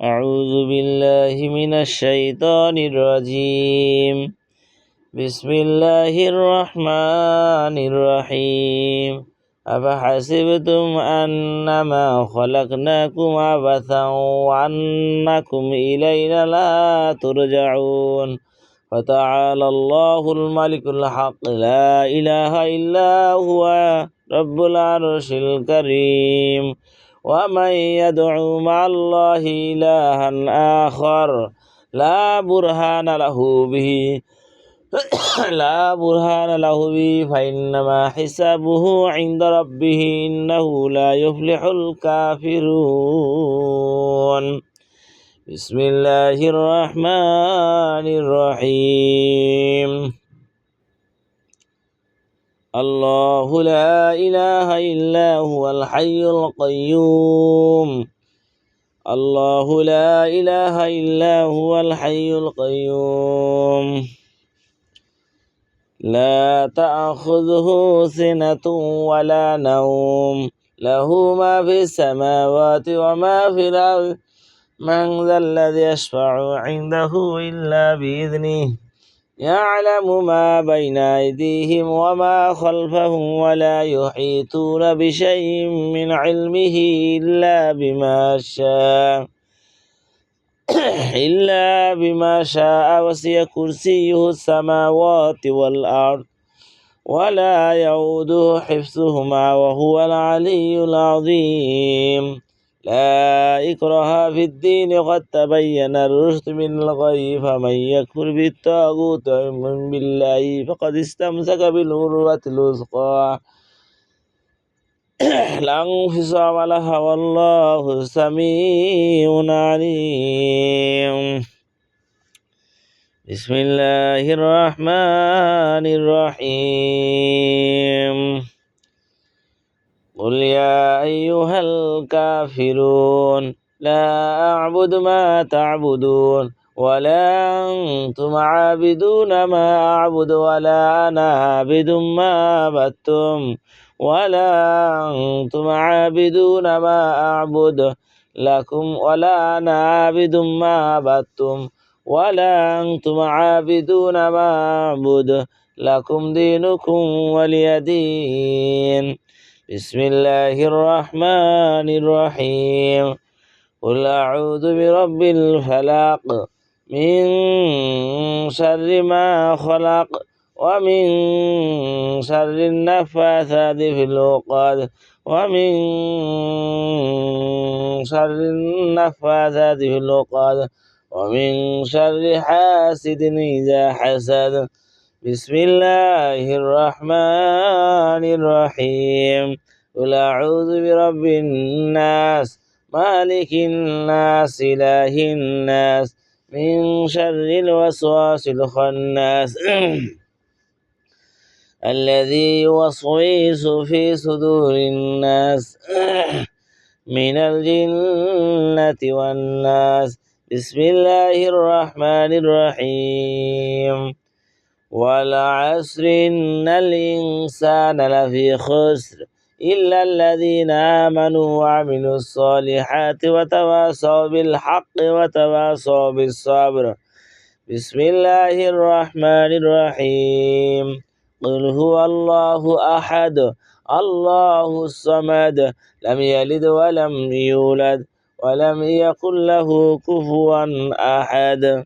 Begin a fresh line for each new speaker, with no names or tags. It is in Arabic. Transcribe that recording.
أعوذ بالله من الشيطان الرجيم. بسم الله الرحمن الرحيم. أفحسبتم أنما خلقناكم عبثا وأنكم إلينا لا ترجعون فتعالى الله الملك الحق لا إله إلا هو رب العرش الكريم. ومن يدعو مع الله إلها آخر لا برهان له به فإنما حسابه عند ربه إنه لا يفلح الكافرون. بسم الله الرحمن الرحيم. الله لا إله إلا هو الحي القيوم. الله لا إله إلا هو الحي القيوم لا تأخذه سنة ولا نوم له ما في السماوات وما في الأرض من ذا الذي يشفع عنده إلا بإذنه يعلم ما بين أيديهم وما خلفهم ولا يحيطون بشيء من علمه إلا بما شاء وسع كرسيه السماوات والأرض ولا يؤوده حفظهما وهو العلي العظيم. لا إكراه في الدين قد تبين الرشد من الغي فمن يكفر بالطاغوت ويؤمن بالله فقد استمسك بالعروة الوثقى لا انفصام لها والله سميع عليم. بسم الله الرحمن الرحيم. قل يا أيها الكافرون لا أعبد ما تعبدون ولا أنتم عابدون ما أعبد ولا أنا عابد ما عبدتم ولا أنتم عابدون ما أعبد لكم ولا أنا عابد ما عبدتم ولا أنتم عابدون ما أعبد لكم دينكم ولي دين. بسم الله الرحمن الرحيم. قل أعوذ برب الفلق من شر ما خلق ومن شر النفاثات في العقد ومن شر حاسد إذا حسد. بسم الله الرحمن الرحيم. قل أعوذ برب الناس مالك الناس إله الناس من شر الوسواس الخناس الذي يوسوس في صدور الناس من الجنة والناس. بسم الله الرحمن الرحيم. والعصر إن الإنسان لفي خسر إلا الذين آمنوا وعملوا الصالحات وتواصوا بالحق وتواصوا بالصبر. بسم الله الرحمن الرحيم. قل هو الله أحد الله الصمد لم يلد ولم يولد ولم يكن له كفوا أحد.